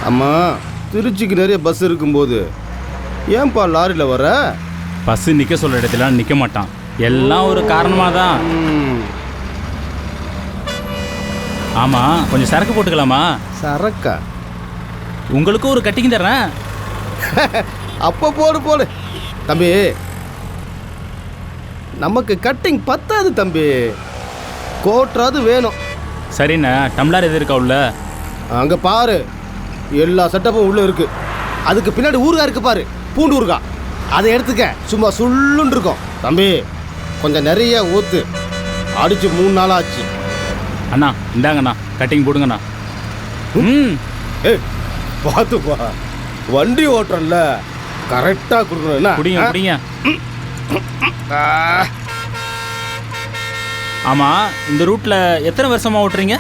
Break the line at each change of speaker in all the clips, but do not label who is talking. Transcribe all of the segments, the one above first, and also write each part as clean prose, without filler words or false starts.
அம்மா, திருச்சிக்கு நிறைய பஸ் இருக்கும்போது ஏன்பா லாரியில் வர?
பஸ் நிற்க சொல்கிற இடத்துல நிற்க மாட்டான். எல்லாம் ஒரு காரணமாக தான். ஆமாம், கொஞ்சம் சரக்கு போட்டுக்கலாமா?
சரக்கா?
உங்களுக்கும் ஒரு கட்டிங் தர்றேன்.
அப்போ போடு தம்பி. நமக்கு கட்டிங் பத்தாது தம்பி, கோட்ராது வேணும்.
சரிண்ணா, டம்ளர் எது இருக்கா உள்ள?
அங்கே பாரு, எல்லா செட்டப்பும் உள்ளே இருக்கு. அதுக்கு பின்னாடி ஊறுகாய் இருக்கு பாரு, பூண்டு ஊறுகாய். அதை எடுத்துக்க, சும்மா சுள்ளுன்னு இருக்கும். தம்பி கொஞ்சம் நிறைய ஊற்று, அடித்து 3 நாள் ஆச்சு.
அண்ணா இந்தாங்கண்ணா, கட்டிங் போடுங்கண்ணா.
ஏய் பார்த்துப்பா, வண்டி ஓட்டுறல கரெக்டாக கொடுக்கணும். என்ன
குடிங்க குடிங்க. ஆமாம், இந்த ரூட்டில் எத்தனை வருஷமாக ஓட்டுறீங்க?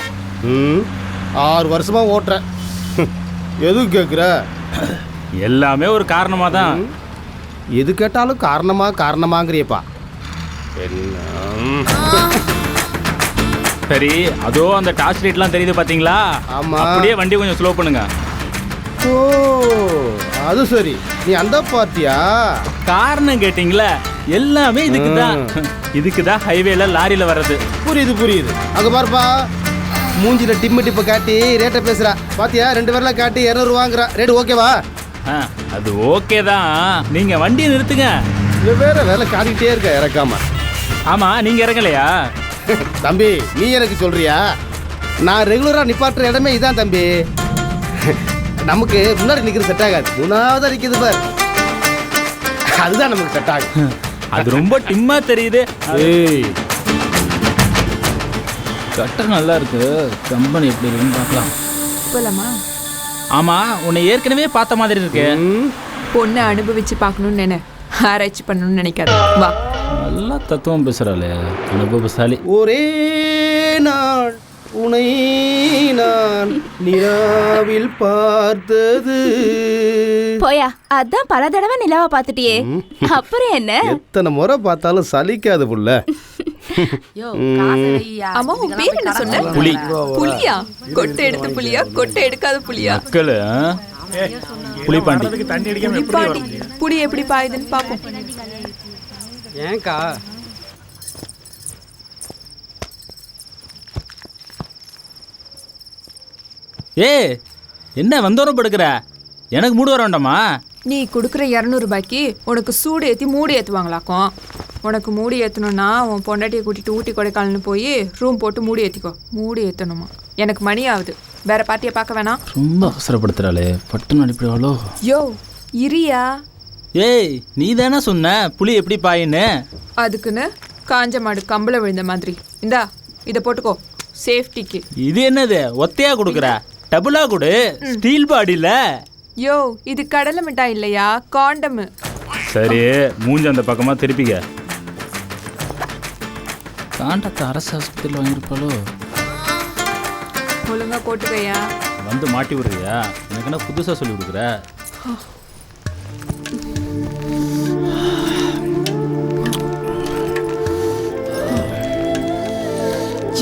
6 வருஷமாக ஓட்டுறேன். எதுவும் கேட்குற?
எல்லாமே ஒரு காரணமாக தான்.
எது கேட்டாலும் காரணமாங்கிறியப்பா. என்ன
சரி, அதோ அந்த டார்ச் லைட்லாம் தெரியுது பார்த்தீங்களா?
ஆமாம்.
அப்படியே வண்டி கொஞ்சம் ஸ்லோ பண்ணுங்க.
ஓ அது சரி, நீ அந்த பார்த்தியா?
காரணம் கேட்டிங்களா? எல்லாமே இதுக்கு தான் ஹைவேல லாரியில வர்றது.
புரியுது. அங்கே பாருப்பா, மூஞ்சில டிப்பை காட்டி ரேட்டை பேசுறா பாத்தியா? 2 பேர்லாம் காட்டி 200 வாங்குறா. ரேட்டு ஓகேவா?
அது ஓகே தான். நீங்க வண்டியை நிறுத்துங்க.
வேற வேலை காட்டிக்கிட்டே இருக்க இறக்காம.
ஆமா, நீங்க இறங்கலையா?
தம்பி நீ எனக்கு சொல்றியா? நான் ரெகுலரா நிப்பாட்டுற இடமே இதான் தம்பி. நமக்கு முன்னாடி நிக்கிறது செட் ஆகாது, 3ஆவதா நிக்குது பார், அதுதான் நமக்கு செட் ஆகும்.
அது ரொம்ப டிம்மா தெரியுது. கட்டர் நல்லா இருக்கு, கம்பெனி எப்படி இருக்குன்னு பார்க்கலாம்.
போலாமா?
ஆமா, உன்னை ஏற்கனவே பார்த்த மாதிரி இருக்கு.
பொண்ணை அனுபவிச்சு பார்க்கணும்னு நினை, ஆராய்ச்சி பண்ணணும்னு நினைக்காத. வா.
நல்லா தத்துவம் பேசுறாளே, அனுபவசாலி.
ஒரே நாள் உனை நான் நிலாவில் பார்த்தது.
போயா, அதான் பல தடவை நிலாவை பார்த்துட்டியே, அப்புறம் என்ன?
எத்தனை முறை பார்த்தாலும் சலிக்காது புள்ள.
அம்மா, உன் பேர் என்ன சொன்ன?
புலி.
புலியா? கொட்டை எடுத்த புலியா, கொட்டை எடுக்காத புலியா?
மக்கள் புலிப்பாண்டி.
புலிப்பாண்டி. புலி எப்படி பாயுதுன்னு பாப்போம்.
ஏன்க்கா?
என்ன வந்தோரம் படுக்கிற? எனக்கு மூடு வர வேண்டாமா?
நீ கொடுக்குற 200 ரூபாய்க்கு உனக்கு சூடு ஏற்றி மூடி ஏற்றுவாங்களாக்கும். உனக்கு மூடி ஏற்றணும்னா உன் பொண்டாட்டியை கூட்டிட்டு ஊட்டி கொடைக்கானல்னு போய் ரூம் போட்டு மூடி ஏற்றிக்கோ. மூடி ஏற்றணுமா? எனக்கு மணி ஆகுது, வேற பார்ட்டியை பார்க்க வேணாம்.
ரொம்ப அவசரப்படுத்துறாளே, பட்டுன்னு அனுப்பிடுவாளோ?
யோ இரியா.
நீ தானே சொன்ன புலி எப்படி பாயின்னு?
அதுக்குன்னு காஞ்ச மாடு கம்பளை விழுந்த மாதிரி. இந்தா இதை போட்டுக்கோ, சேஃப்டிக்கு.
இது என்னது ஒத்தையா கொடுக்குற? டபுளா கொடு, ஸ்டீல் பாடியில.
யோ இது கடலை மிட்டாய் இல்லையா, காண்டம்.
சரி, மூஞ்சி அந்த பக்கமா திருப்பிக்க. காண்டத்தை அரசு ஆஸ்பத்திரியில் வாங்கியிருப்பாளோ?
ஒழுங்கா போட்டுக்கையா.
வந்து மாட்டி விடுறியா? எனக்கு என்ன புதுசாக சொல்லி கொடுக்குற?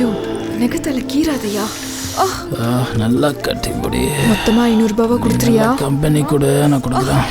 யோ நெகத்தல கீராதையா.
நல்லா கட்டி முடி.
மொத்தமா 500 ரூபாவா கொடுத்துறியா?
கம்பெனி கூட நான் கொடுக்குறேன்.